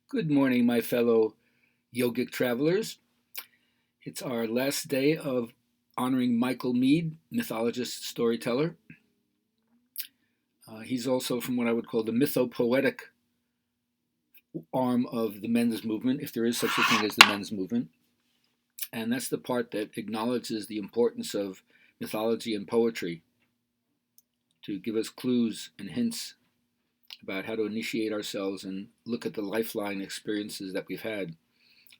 Good morning, my fellow yogic travelers. It's our last day of honoring Michael Meade, mythologist, storyteller. He's also from what I would call the mythopoetic arm of the men's movement, if there is such a thing as the men's movement. And that's the part that acknowledges the importance of mythology and poetry to give us clues and hints about how to initiate ourselves and look at the lifeline experiences that we've had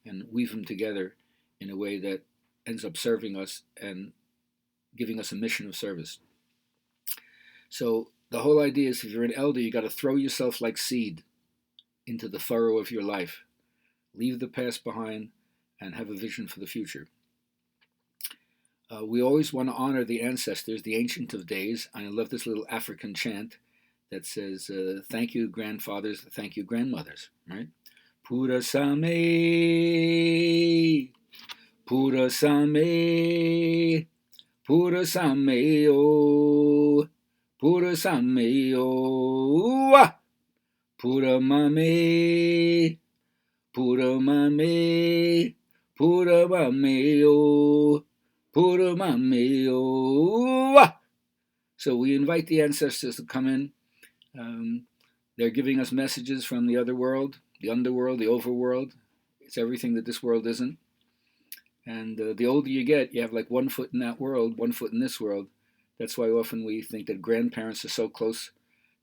and weave them together in a way that ends up serving us and giving us a mission of service. So the whole idea is if you're an elder, you got to throw yourself like seed into the furrow of your life. Leave the past behind and have a vision for the future. We always want to honor the ancestors, the ancient of days. I love this little African chant that says, thank you, grandfathers, thank you, grandmothers, right? Pura Same, Pura Same, Pura Sameo, Pura Sameo, Pura Mame, Pura Mame, Pura Mameo, Pura Mameo. So we invite the ancestors to come in. They're giving us messages from the other world, the underworld, the overworld. It's everything that this world isn't. And the older you get, you have like one foot in that world, one foot in this world. That's why often we think that grandparents are so close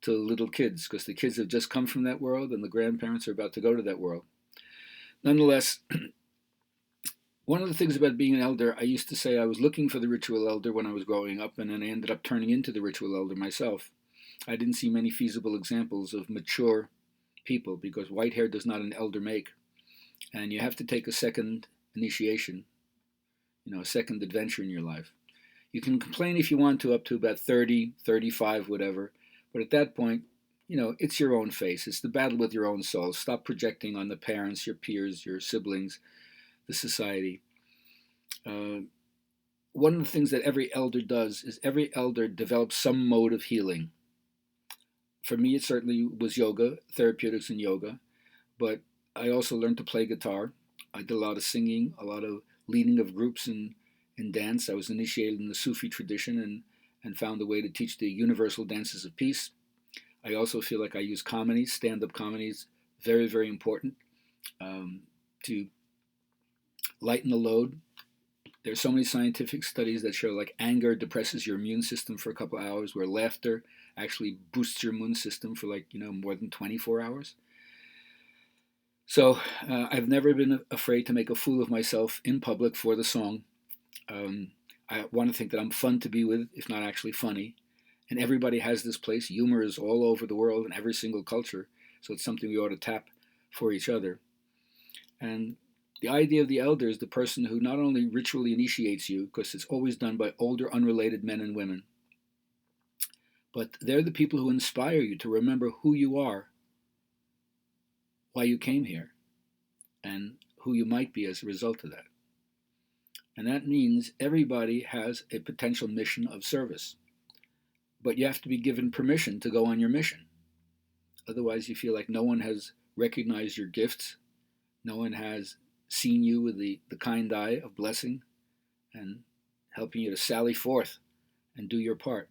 to little kids, because the kids have just come from that world and the grandparents are about to go to that world. Nonetheless, one of the things about being an elder, I used to say I was looking for the ritual elder when I was growing up, and then I ended up turning into the ritual elder myself. I didn't see many feasible examples of mature people because white hair does not an elder make. And you have to take a second initiation, a second adventure in your life. You can complain if you want to up to about 30, 35, whatever. But at that point, it's your own face. It's the battle with your own soul. Stop projecting on the parents, your peers, your siblings, the society. One of the things that every elder does is every elder develops some mode of healing. For me, it certainly was yoga, therapeutics and yoga, but I also learned to play guitar. I did a lot of singing, a lot of leading of groups in dance. I was initiated in the Sufi tradition and found a way to teach the universal dances of peace. I also feel like I use comedy, stand-up comedy is very, very important to lighten the load. There's so many scientific studies that show like anger depresses your immune system for a couple of hours, where laughter actually boosts your immune system for more than 24 hours. So I've never been afraid to make a fool of myself in public for the song. I want to think that I'm fun to be with, if not actually funny. And everybody has this place. Humor is all over the world in every single culture. So it's something we ought to tap for each other. And the idea of the elder is the person who not only ritually initiates you, because it's always done by older, unrelated men and women, but they're the people who inspire you to remember who you are, why you came here, and who you might be as a result of that. And that means everybody has a potential mission of service. But you have to be given permission to go on your mission. Otherwise, you feel like no one has recognized your gifts. No one has seen you with the kind eye of blessing and helping you to sally forth and do your part.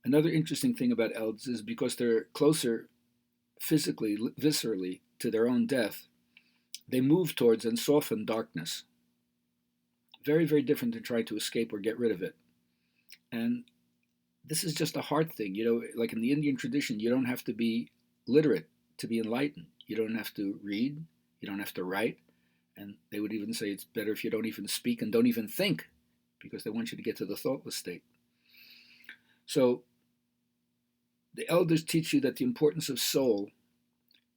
Another interesting thing about elders is because they're closer physically, viscerally to their own death, they move towards and soften darkness. Very, very different than trying to escape or get rid of it. And this is just a heart thing. Like in the Indian tradition, you don't have to be literate to be enlightened. You don't have to read. You don't have to write. And they would even say it's better if you don't even speak and don't even think, because they want you to get to the thoughtless state. So the elders teach you that the importance of soul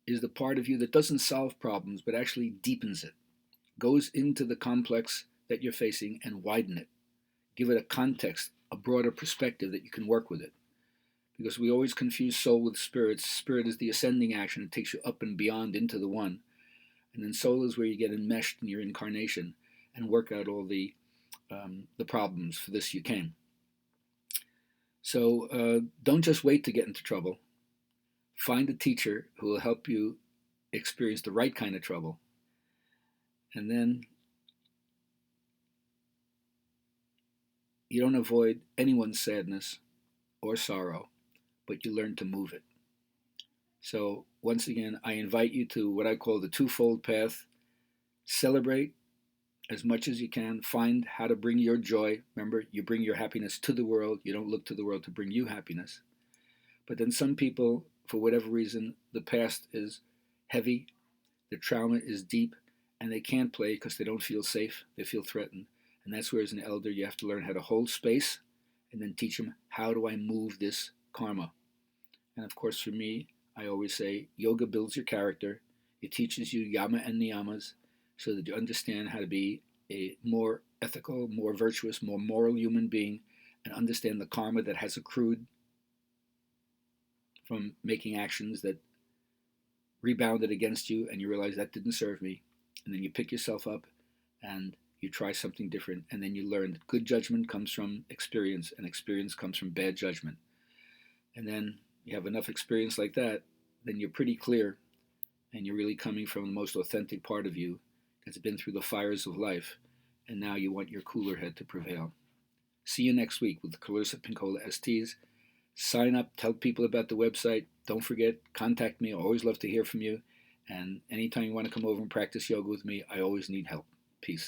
is the part of you that doesn't solve problems, but actually deepens it, goes into the complex that you're facing and widen it. Give it a context, a broader perspective that you can work with it. Because we always confuse soul with spirit. Spirit is the ascending action. It takes you up and beyond into the one. And then soul is where you get enmeshed in your incarnation and work out all the problems. For this you came. So don't just wait to get into trouble. Find a teacher who will help you experience the right kind of trouble. And then you don't avoid anyone's sadness or sorrow, but you learn to move it. So, once again, I invite you to what I call the twofold path. Celebrate as much as you can. Find how to bring your joy. Remember, you bring your happiness to the world. You don't look to the world to bring you happiness. But then some people, for whatever reason, the past is heavy, the trauma is deep, and they can't play because they don't feel safe. They feel threatened. And that's where, as an elder, you have to learn how to hold space and then teach them, how do I move this karma? And of course, for me, I always say yoga builds your character. It teaches you yama and niyamas so that you understand how to be a more ethical, more virtuous, more moral human being and understand the karma that has accrued from making actions that rebounded against you, and you realize that didn't serve me. And then you pick yourself up and you try something different, and then you learn that good judgment comes from experience and experience comes from bad judgment. And then you have enough experience like that, then you're pretty clear and you're really coming from the most authentic part of you that's been through the fires of life, and now you want your cooler head to prevail. See you next week with the Clarissa Pinkola STs. Sign up, tell people about the website. Don't forget, contact me. I always love to hear from you. And anytime you want to come over and practice yoga with me, I always need help. Peace.